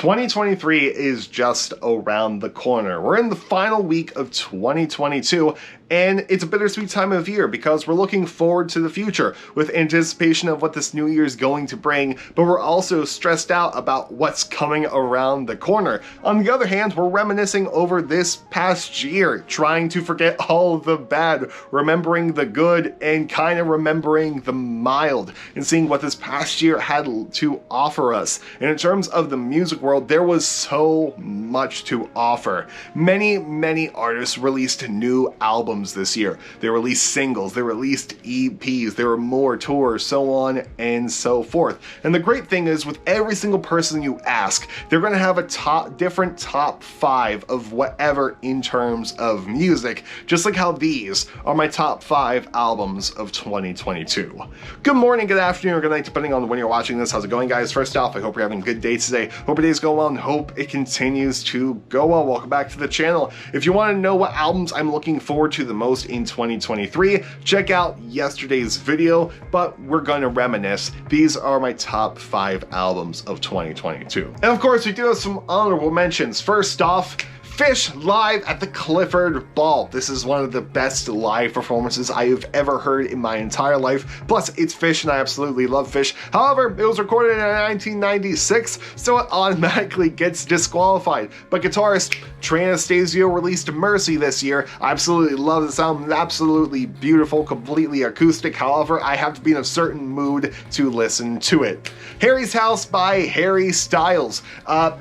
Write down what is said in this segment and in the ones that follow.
2023 is just around the corner. We're in the final week of 2022, and it's a bittersweet time of year because we're looking forward to the future with anticipation of what this new year is going to bring, but we're also stressed out about what's coming around the corner. On the other hand, we're reminiscing over this past year, trying to forget all the bad, remembering the good, and kind of remembering the mild, and seeing what this past year had to offer us. And in terms of the music world, there was so much to offer. Many artists released new albums this year. They released singles, they released EPs, there were more tours, so on and so forth. And the great thing is, with every single person you ask, they're going to have a different top 5 of whatever in terms of music, just like how these are my top 5 albums of 2022. Good morning, good afternoon, or good night, depending on when you're watching this. How's it going, guys? First off, I hope you're having a good day today. Hope your day's going well and hope it continues to go well. Welcome back to the channel. If you want to know what albums I'm looking forward to the most in 2023, check out yesterday's video, but we're gonna reminisce. These are my top 5 albums of 2022. And of course, we do have some honorable mentions. First off, Phish live at the Clifford Ball. This is one of the best live performances I have ever heard in my entire life. Plus, it's Phish and I absolutely love Phish. However, it was recorded in 1996, so it automatically gets disqualified. But guitarist Trey Anastasio released Mercy this year. I absolutely love the sound. It's absolutely beautiful, completely acoustic. However, I have to be in a certain mood to listen to it. Harry's House by Harry Styles.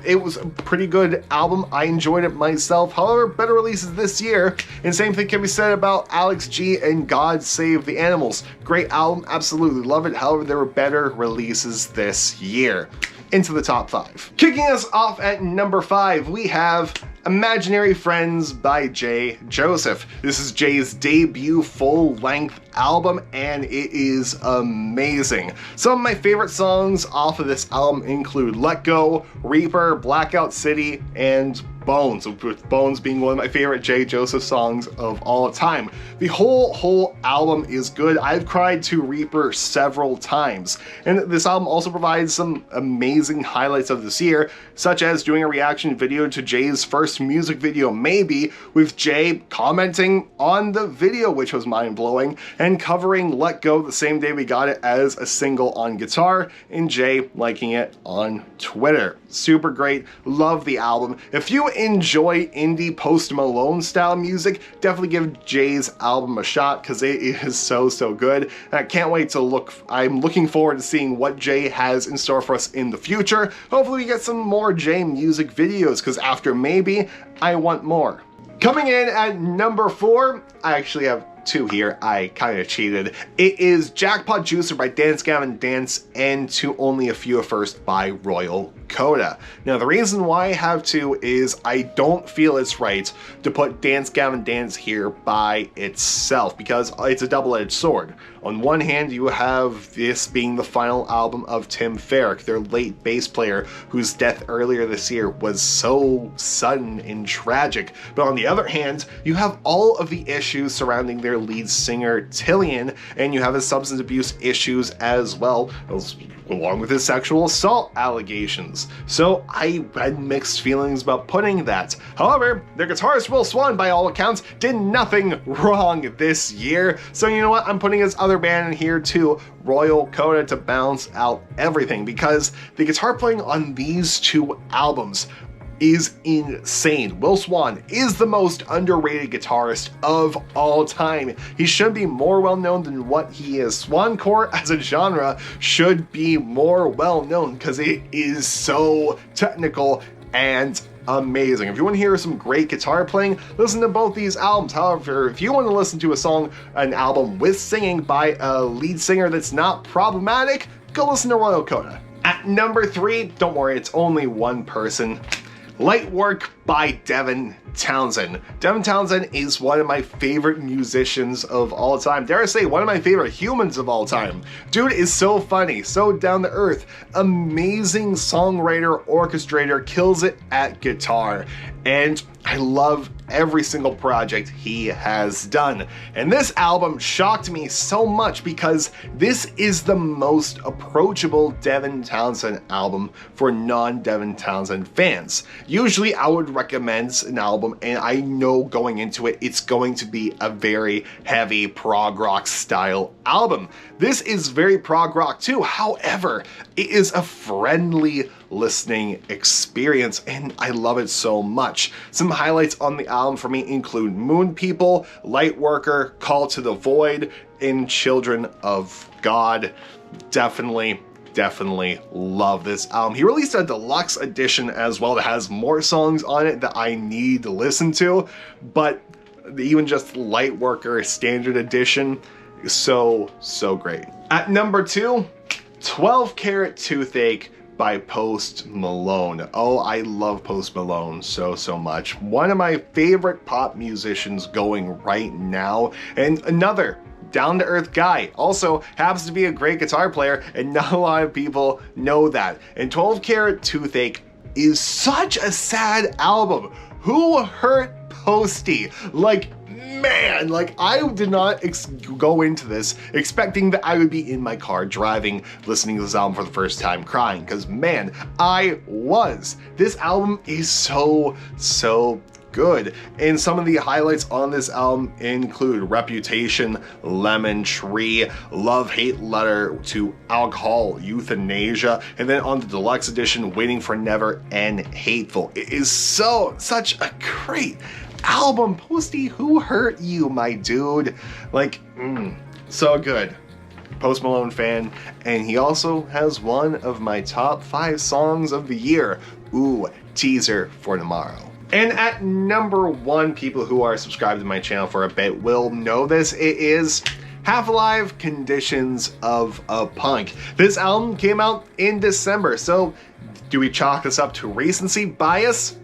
It was a pretty good album. I enjoyed it myself. However, better releases this year, and same thing can be said about Alex G and God Save the Animals. Great album, absolutely love it. However, there were better releases this year. Into the top 5. Kicking us off at number 5, we have Imaginary Friends by Jay Joseph. This is Jay's debut full-length album, and it is amazing. Some of my favorite songs off of this album include Let Go, Reaper, Blackout City, and Bones, with Bones being one of my favorite Jay Joseph songs of all time. The whole album is good. I've cried to Reaper several times, and this album also provides some amazing highlights of this year, such as doing a reaction video to Jay's first music video, Maybe, with Jay commenting on the video, which was mind-blowing, and covering Let Go the same day we got it as a single on guitar, and Jay liking it on Twitter. Super great, love the album. If you enjoy indie Post Malone style music, definitely give Jay's album a shot because it is so good. And I can't wait to I'm looking forward to seeing what Jay has in store for us in the future. Hopefully we get some more Jay music videos, because after Maybe, I want more. Coming in at number 4, I actually have 2 here. I kind of cheated. It is Jackpot Juicer by Dance Gavin Dance and To Only a Few First by Royal Coda. Now, the reason why I have 2 is I don't feel it's right to put Dance Gavin Dance here by itself, because it's a double-edged sword. On one hand, you have this being the final album of Tim Ferrick, their late bass player, whose death earlier this year was so sudden and tragic. But on the other hand, you have all of the issues surrounding their lead singer, Tillian, and you have his substance abuse issues as well, along with his sexual assault allegations. So I had mixed feelings about putting that. However, their guitarist Will Swan, by all accounts, did nothing wrong this year. So you know what? I'm putting his other band in here too, Royal Coda, to balance out everything, because the guitar playing on these 2 albums is insane. Will Swan is the most underrated guitarist of all time. He should be more well known than what he is. Swancore as a genre should be more well known because it is so technical and amazing. If you want to hear some great guitar playing, listen to both these albums. However, if you want to listen to an album with singing by a lead singer that's not problematic, go listen to Royal Coda. At number 3, don't worry, it's only one person. Light Work by Devin Townsend. Devin Townsend is one of my favorite musicians of all time. Dare I say, one of my favorite humans of all time. Dude is so funny, so down to earth, amazing songwriter, orchestrator, kills it at guitar. and I love every single project he has done. And this album shocked me so much because this is the most approachable Devin Townsend album for non-Devin Townsend fans. Usually I would recommend an album and I know going into it, it's going to be a very heavy prog rock style album. This is very prog rock too, however, it is a friendly listening experience and I love it so much. Some highlights on the album for me include Moon People, Lightworker, Call to the Void, and Children of God. Definitely love this album. He released a deluxe edition as well that has more songs on it that I need to listen to, but even just Lightworker Standard Edition is so great. At number 2, 12 Karat Toothache by Post Malone. Oh, I love Post Malone so much. One of my favorite pop musicians going right now, and another down-to-earth guy. Also happens to be a great guitar player, and not a lot of people know that. And 12 Karat Toothache is such a sad album. Who hurt Posty? Like, man, like I did not go into this expecting that I would be in my car driving, listening to this album for the first time, crying, because man, I was. This album is so good. And some of the highlights on this album include Reputation, Lemon Tree, Love-Hate Letter to Alcohol, Euthanasia, and then on the deluxe edition, Waiting for Never and Hateful. It is such a great album. Posty, who hurt you, my dude? Like, so good. Post Malone fan, and he also has one of my top 5 songs of the year. Ooh, teaser for tomorrow. And at number 1, people who are subscribed to my channel for a bit will know this. It is Half-Alive Conditions of a Punk. This album came out in December, so do we chalk this up to recency bias?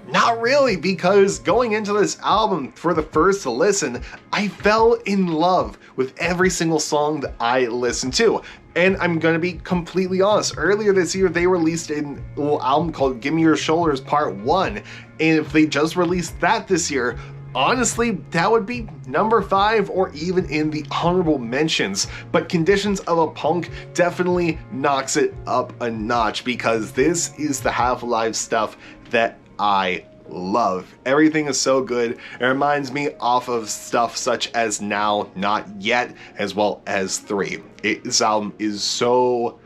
Not really, because going into this album for the first listen, I fell in love with every single song that I listened to. And I'm gonna be completely honest, earlier this year they released a little album called Give Me Your Shoulders Part 1, and if they just released that this year, honestly, that would be number 5 or even in the honorable mentions. But Conditions of a Punk definitely knocks it up a notch because this is the Half-Alive stuff that I love. Everything is so good. It reminds me off of stuff such as Now, Not Yet, as well as 3. This album is so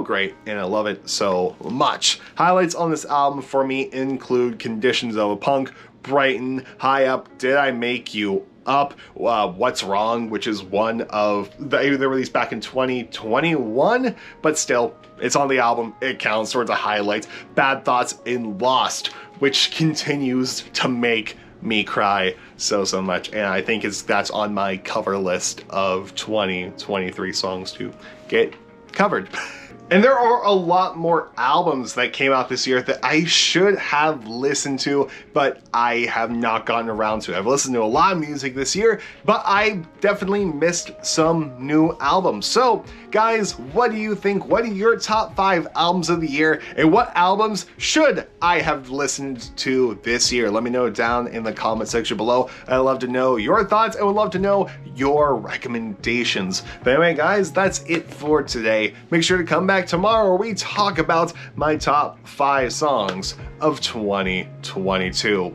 great, and I love it so much. Highlights on this album for me include Conditions of a Punk, Brighton, High Up, Did I Make You Up, What's Wrong, which is one of they released back in 2021, but still, it's on the album, it counts towards a highlight. Bad Thoughts in Lost, which continues to make me cry so much, and I think that's on my cover list of 2023 songs to get covered. And there are a lot more albums that came out this year that I should have listened to, but I have not gotten around to. I've listened to a lot of music this year, but I definitely missed some new albums. So, guys, what do you think? What are your top 5 albums of the year, and what albums should I have listened to this year? Let me know down in the comment section below. I'd love to know your thoughts. I would love to know your recommendations. But anyway, guys, that's it for today. Make sure to come back tomorrow where we talk about my top 5 songs of 2022.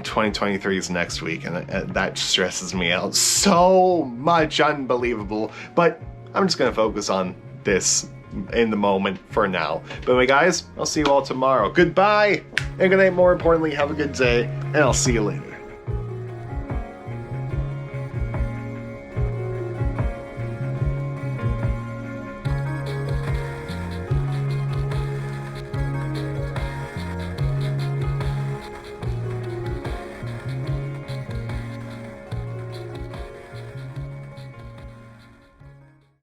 2023 is next week, and that stresses me out so much. Unbelievable. But I'm just gonna focus on this in the moment for now. But anyway, guys, I'll see you all tomorrow. Goodbye, and good night. More importantly, have a good day, and I'll see you later.